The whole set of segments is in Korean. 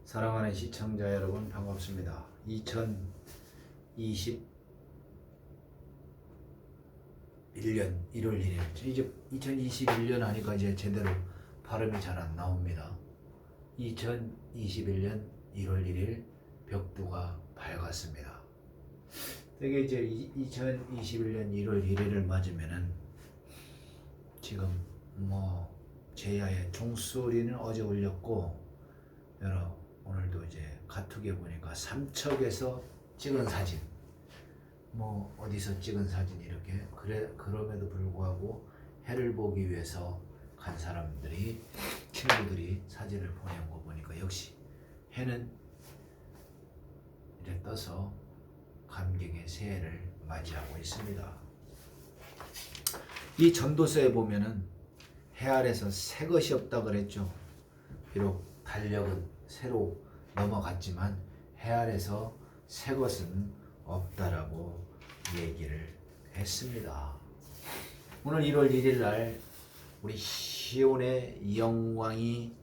사랑하는 시청자 여러분 반갑습니다. 2021년 1월 1일 이제 2021년 하니까 이제 제대로 발음이 잘 안 나옵니다. 2021년 1월 1일 벽두가 밝았습니다. 되게 이제 2021년 1월 1일을 맞으면은 지금 제야의 종소리는 어제 울렸고 오늘도 이제 카톡에 보니까 삼척에서 찍은 사진 어디서 찍은 사진 이렇게 그럼에도 불구하고 해를 보기 위해서 간 사람들이 친구들이 사진을 보낸 거 보니까 역시 해는 이제 떠서 감격의 새해를 맞이하고 있습니다. 이 전도서에 보면은 해 아래서 새 것이 없다 그랬죠. 비록 달력은 새로 넘어갔지만 해 아래서 새 것은 없다라고 얘기를 했습니다. 오늘 1월 1일 날 우리 시온의 영광이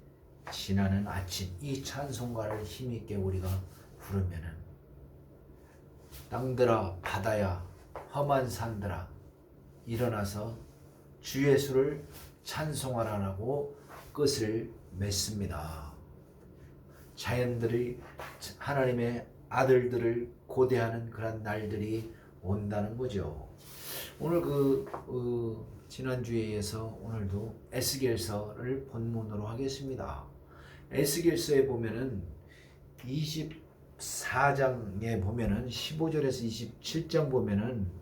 지나는 아침, 이 찬송가를 힘있게 우리가 부르면은 땅들아 바다야 험한 산들아 일어나서 주 예수를 찬송하라고 끝을 맺습니다. 자연들이 하나님의 아들들을 고대하는 그런 날들이 온다는 거죠. 오늘 지난주에 이어서 오늘도 에스겔서를 본문으로 하겠습니다. 에스겔서에 보면은 24장에 보면은 15절에서 27장 보면은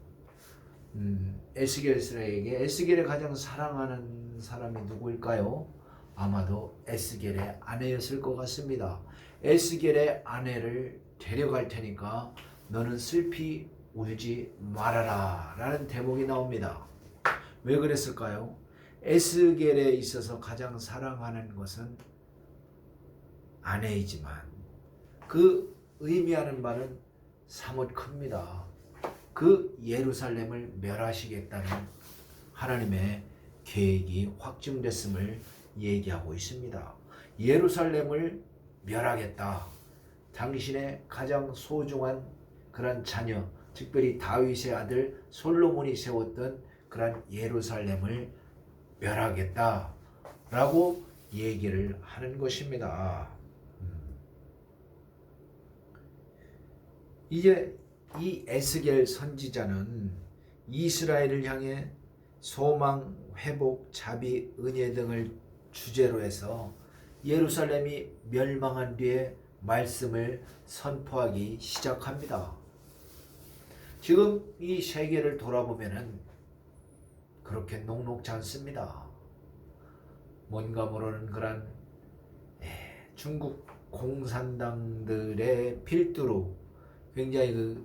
에스겔에게 에스겔의 가장 사랑하는 사람이 누구일까요? 아마도 에스겔의 아내였을 것 같습니다. 에스겔의 아내를 데려갈 테니까 너는 슬피 울지 말아라 라는 대목이 나옵니다. 왜 그랬을까요? 에스겔에 있어서 가장 사랑하는 것은 아내이지만 그 의미하는 바는 사뭇 큽니다. 그 예루살렘을 멸하시겠다는 하나님의 계획이 확증됐음을 얘기하고 있습니다. 예루살렘을 멸하겠다. 당신의 가장 소중한 그런 자녀, 특별히 다윗의 아들 솔로몬이 세웠던 그런 예루살렘을 멸하겠다라고 얘기를 하는 것입니다. 이제 이 에스겔 선지자는 이스라엘을 향해 소망, 회복, 자비, 은혜 등을 주제로 해서 예루살렘이 멸망한 뒤에 말씀을 선포하기 시작합니다. 지금 이 세계를 돌아보면은 그렇게 녹록지 않습니다. 뭔가 모르는 그런 중국 공산당들의 필두로 굉장히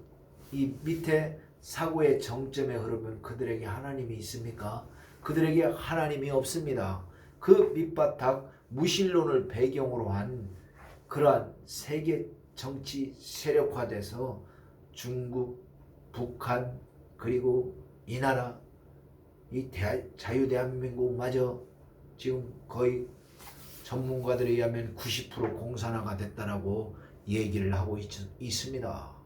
이 밑에 사고의 정점에 흐르면 그들에게 하나님이 있습니까? 그들에게 하나님이 없습니다. 그 밑바닥 무신론을 배경으로 한 그러한 세계 정치 세력화돼서 중국, 북한 그리고 이 나라 이 자유대한민국마저 지금 거의 전문가들에 의하면 90% 공산화가 됐다라고 얘기를 하고 있습니다.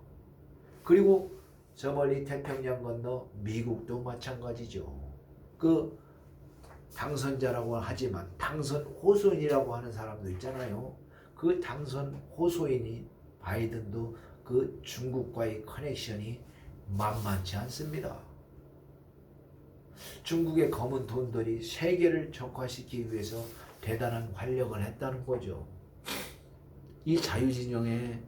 그리고 저 멀리 태평양 건너 미국도 마찬가지죠. 그 당선자라고 하지만 당선 호소인이라고 하는 사람도 있잖아요. 그 당선 호소인이 바이든도 그 중국과의 커넥션이 만만치 않습니다. 중국의 검은 돈들이 세계를 적화시키기 위해서 대단한 활력을 했다는 거죠. 이 자유진영에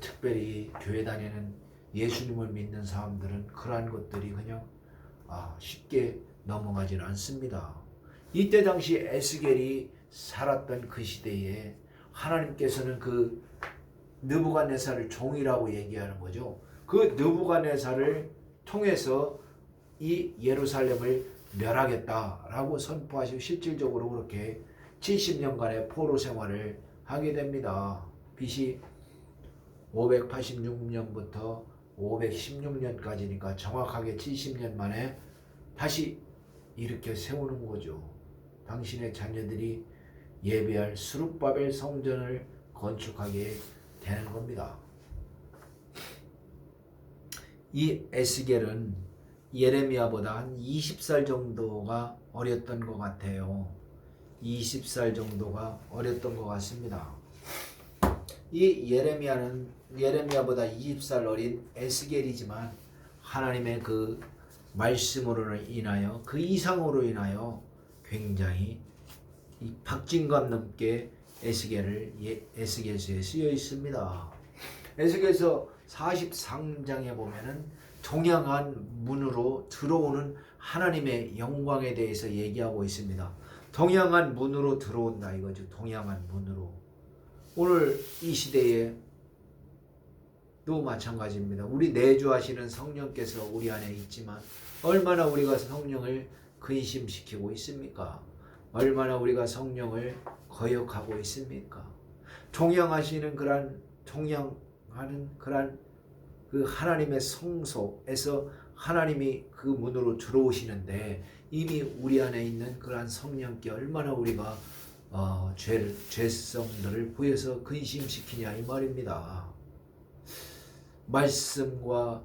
특별히 교회 다니는 예수님을 믿는 사람들은 그러한 것들이 그냥 쉽게 넘어가지는 않습니다. 이때 당시 에스겔이 살았던 그 시대에 하나님께서는 그 느부갓네살을 종이라고 얘기하는 거죠. 그 느부갓네살을 통해서 이 예루살렘을 멸하겠다라고 선포하시고 실질적으로 그렇게 70년간의 포로 생활을 하게 됩니다. BC 586년부터 516년까지니까 정확하게 70년 만에 다시 일으켜 세우는 거죠. 당신의 자녀들이 예배할 스룹바벨 성전을 건축하게 되는 겁니다. 이 에스겔은 예레미야보다 한 20살 정도가 어렸던 것 같아요. 20살 정도가 어렸던 것 같습니다. 이 예레미야는 예레미야보다 20살 어린 에스겔이지만 하나님의 그 말씀으로 인하여 그 이상으로 인하여 굉장히 이 박진감 넘게 에스겔서에 쓰여 있습니다. 에스겔서 43장에 보면은 동양한 문으로 들어오는 하나님의 영광에 대해서 얘기하고 있습니다. 동양한 문으로 들어온다 이거죠. 동양한 문으로. 오늘 이 시대에 또 마찬가지입니다. 우리 내주하시는 성령께서 우리 안에 있지만 얼마나 우리가 성령을 근심시키고 있습니까? 얼마나 우리가 성령을 거역하고 있습니까? 동양하시는 동양하는 그 하나님의 성소에서 하나님이 그 문으로 들어오시는데 이미 우리 안에 있는 그러한 성령께 얼마나 우리가 죄성들을 보여서 근심시키냐 이 말입니다. 말씀과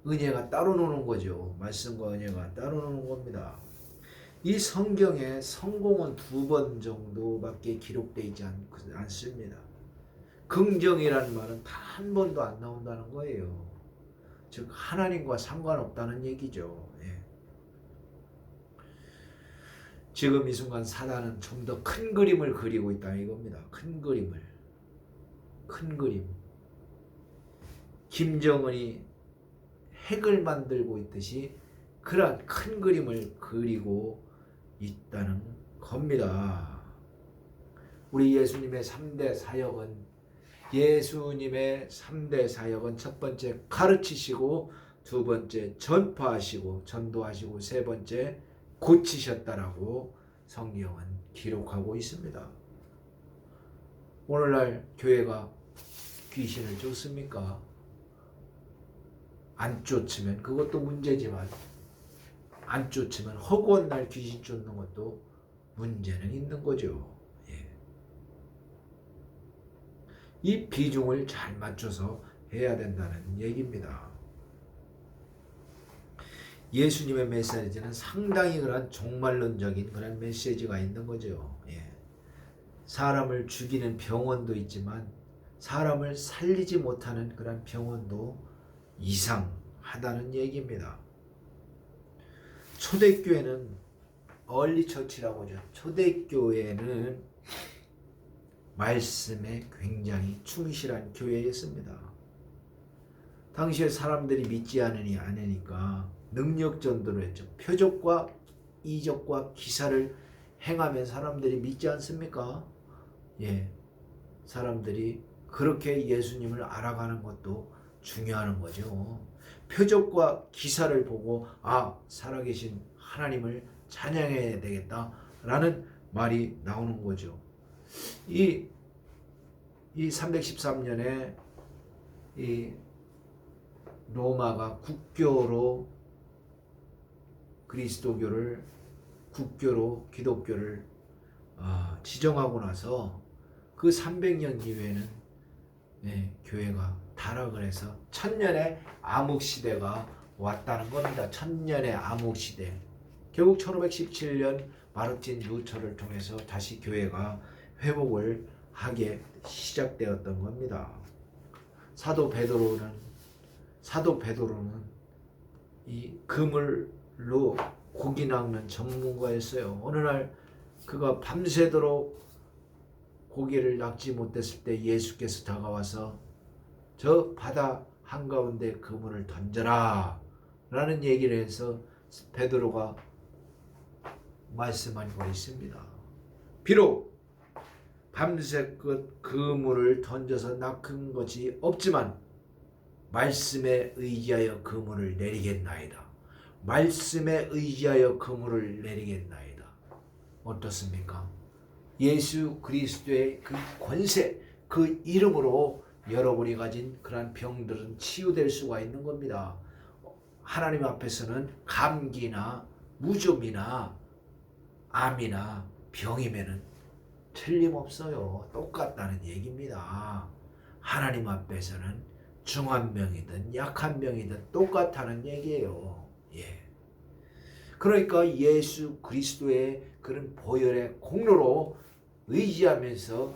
은혜가 따로 노는 거죠. 말씀과 은혜가 따로 노는 겁니다. 이 성경에 성공은 2번 정도밖에 기록되어 있지 않습니다. 긍정이라는 말은 단 한 번도 안 나온다는 거예요. 즉 하나님과 상관없다는 얘기죠. 예. 지금 이 순간 사단은 좀 더 큰 그림을 그리고 있다 이겁니다. 큰 그림. 김정은이 핵을 만들고 있듯이 그러한 큰 그림을 그리고 있다는 겁니다. 우리 예수님의 3대 사역은 첫 번째 가르치시고, 두 번째 전파하시고 전도하시고, 세 번째 고치셨다라고 성경은 기록하고 있습니다. 오늘날 교회가 귀신을 쫓습니까? 안 쫓으면 그것도 문제지만 안 쫓으면 허구한 날 귀신 쫓는 것도 문제는 있는 거죠. 예. 이 비중을 잘 맞춰서 해야 된다는 얘기입니다. 예수님의 메시지는 상당히 그런 종말론적인 그런 메시지가 있는 거죠. 예. 사람을 죽이는 병원도 있지만 사람을 살리지 못하는 그런 병원도 이상하다는 얘기입니다. 초대교회는 얼리처치라고 하죠. 초대교회는 말씀에 굉장히 충실한 교회였습니다. 당시에 사람들이 믿지 않으니까 능력전도를 했죠. 표적과 이적과 기사를 행하면 사람들이 믿지 않습니까? 예, 사람들이 그렇게 예수님을 알아가는 것도 중요한 거죠. 표적과 기사를 보고 살아계신 하나님을 찬양해야 되겠다라는 말이 나오는 거죠. 이 313년에 이 로마가 국교로 그리스도교를 국교로 기독교를 지정하고 나서 그 300년 이후에는 교회가 타락을 해서 천년의 암흑시대가 왔다는 겁니다. 천년의 암흑시대. 결국 1517년 마르틴 루터를 통해서 다시 교회가 회복을 하게 시작되었던 겁니다. 사도 베드로는 이 그물로 고기 낚는 전문가였어요. 어느 날 그가 밤새도록 고기를 낚지 못했을 때 예수께서 다가와서 저 바다 한가운데 그물을 던져라 라는 얘기를 해서 베드로가 말씀한 거 있습니다. 비록 밤새껏 그물을 던져서 낚은 것이 없지만 말씀에 의지하여 그물을 내리겠나이다. 말씀에 의지하여 그물을 내리겠나이다. 어떻습니까? 예수 그리스도의 그 권세, 그 이름으로 여러분이 가진 그러한 병들은 치유될 수가 있는 겁니다. 하나님 앞에서는 감기나 무좀이나 암이나 병이면은 틀림없어요. 똑같다는 얘기입니다. 하나님 앞에서는 중한 병이든 약한 병이든 똑같다는 얘기예요. 예. 그러니까 예수 그리스도의 그런 보혈의 공로로 의지하면서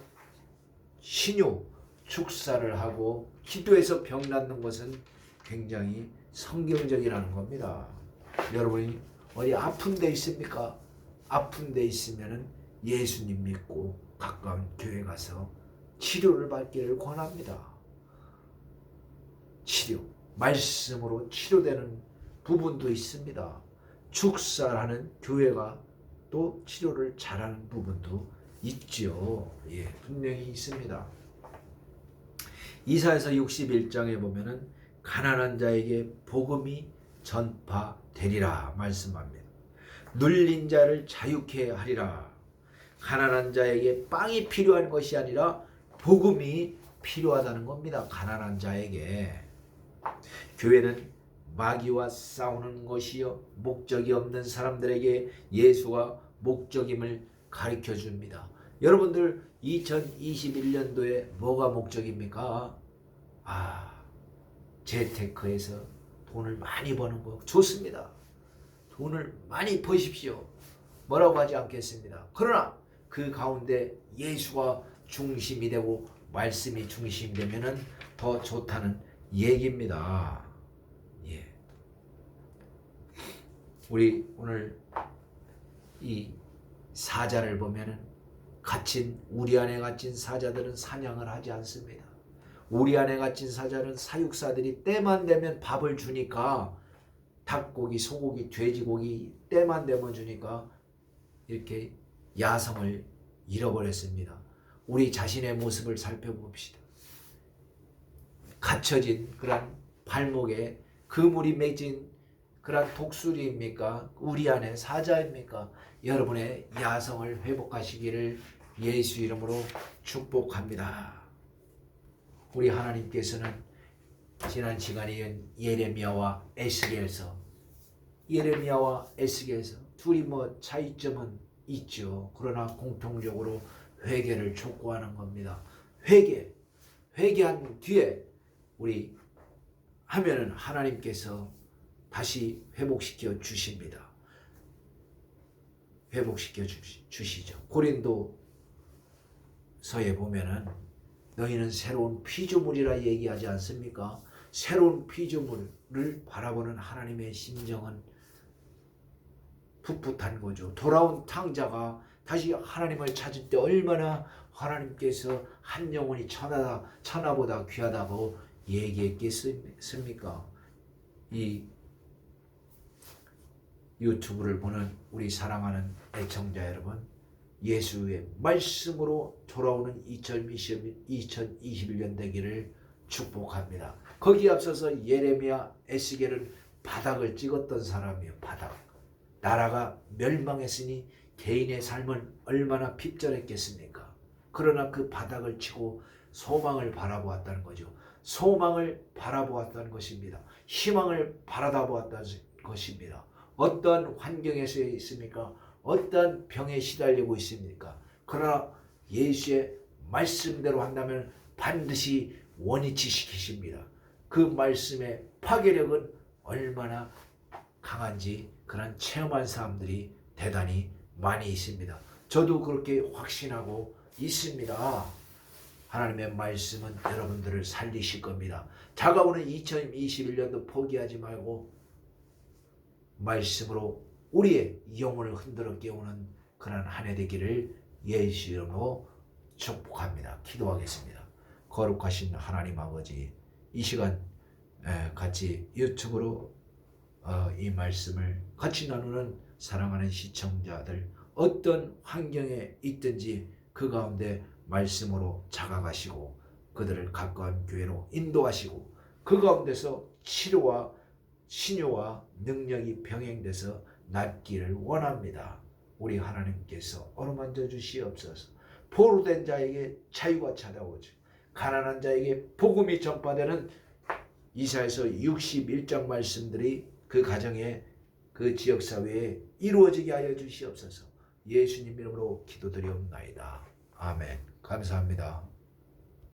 신유, 축사를 하고 기도해서 병 낫는 것은 굉장히 성경적이라는 겁니다. 여러분이 어디 아픈 데 있습니까? 아픈 데 있으면 예수님 믿고 가까운 교회 가서 치료를 받기를 권합니다. 치료, 말씀으로 치료되는 부분도 있습니다. 축사하는 교회가 또 치료를 잘하는 부분도 있죠. 예, 분명히 있습니다. 이사야서 61장에 보면은 가난한 자에게 복음이 전파되리라 말씀합니다. 눌린 자를 자유케 하리라. 가난한 자에게 빵이 필요한 것이 아니라 복음이 필요하다는 겁니다. 가난한 자에게. 교회는 마귀와 싸우는 것이요 목적이 없는 사람들에게 예수가 목적임을 가르쳐 줍니다. 여러분들 2021년도에 뭐가 목적입니까? 재테크에서 돈을 많이 버는 거 좋습니다. 돈을 많이 버십시오. 뭐라고 하지 않겠습니다. 그러나 그 가운데 예수가 중심이 되고 말씀이 중심이 되면은 더 좋다는 얘기입니다. 예. 우리 오늘 이 사자를 보면은 우리 안에 갇힌 사자들은 사냥을 하지 않습니다. 우리 안에 갇힌 사자는 사육사들이 때만 되면 밥을 주니까 닭고기, 소고기, 돼지고기 때만 되면 주니까 이렇게 야성을 잃어버렸습니다. 우리 자신의 모습을 살펴봅시다. 갇혀진 그런 발목에 그물이 맺은 그런 독수리입니까? 우리 안에 사자입니까? 여러분의 야성을 회복하시기를 예수 이름으로 축복합니다. 우리 하나님께서는 지난 시간에 예레미야와 에스겔서 둘이 차이점은 있죠. 그러나 공통적으로 회개를 촉구하는 겁니다. 회개한 뒤에 우리 하면은 하나님께서 다시 회복시켜 주십니다. 회복시켜 주시죠. 고린도서에 보면은 너희는 새로운 피조물이라 얘기하지 않습니까? 새로운 피조물을 바라보는 하나님의 심정은 풋풋한 거죠. 돌아온 탕자가 다시 하나님을 찾을 때 얼마나 하나님께서 한 영혼이 천하보다 귀하다고 얘기했겠습니까? 이 유튜브를 보는 우리 사랑하는 애청자 여러분, 예수의 말씀으로 돌아오는 2021년 되기를 축복합니다. 거기에 앞서서 예레미야, 에스겔은 바닥을 찍었던 사람이에요. 나라가 멸망했으니 개인의 삶은 얼마나 핍절했겠습니까? 그러나 그 바닥을 치고 소망을 바라보았다는 거죠. 소망을 바라보았다는 것입니다. 희망을 바라보았다는 것입니다. 어떤 환경에서 있습니까? 어떤 병에 시달리고 있습니까? 그러나 예수의 말씀대로 한다면 반드시 원위치 시키십니다. 그 말씀의 파괴력은 얼마나 강한지 그런 체험한 사람들이 대단히 많이 있습니다. 저도 그렇게 확신하고 있습니다. 하나님의 말씀은 여러분들을 살리실 겁니다. 다가오는 2021년도 포기하지 말고 말씀으로 우리의 영혼을 흔들어 깨우는 그런 한 해 되기를 예수 이름으로 축복합니다. 기도하겠습니다. 거룩하신 하나님 아버지, 이 시간 같이 유튜브로 이 말씀을 같이 나누는 사랑하는 시청자들, 어떤 환경에 있든지 그 가운데 말씀으로 자각하시고 그들을 가까운 교회로 인도하시고 그 가운데서 치료와 신유와 능력이 병행돼서 낫기를 원합니다. 우리 하나님께서 어루만져 주시옵소서. 포로된 자에게 자유가 찾아오죠. 가난한 자에게 복음이 전파되는 이사야서 61장 말씀들이 그 가정에 그 지역사회에 이루어지게 하여 주시옵소서. 예수님 이름으로 기도드리옵나이다. 아멘. 감사합니다.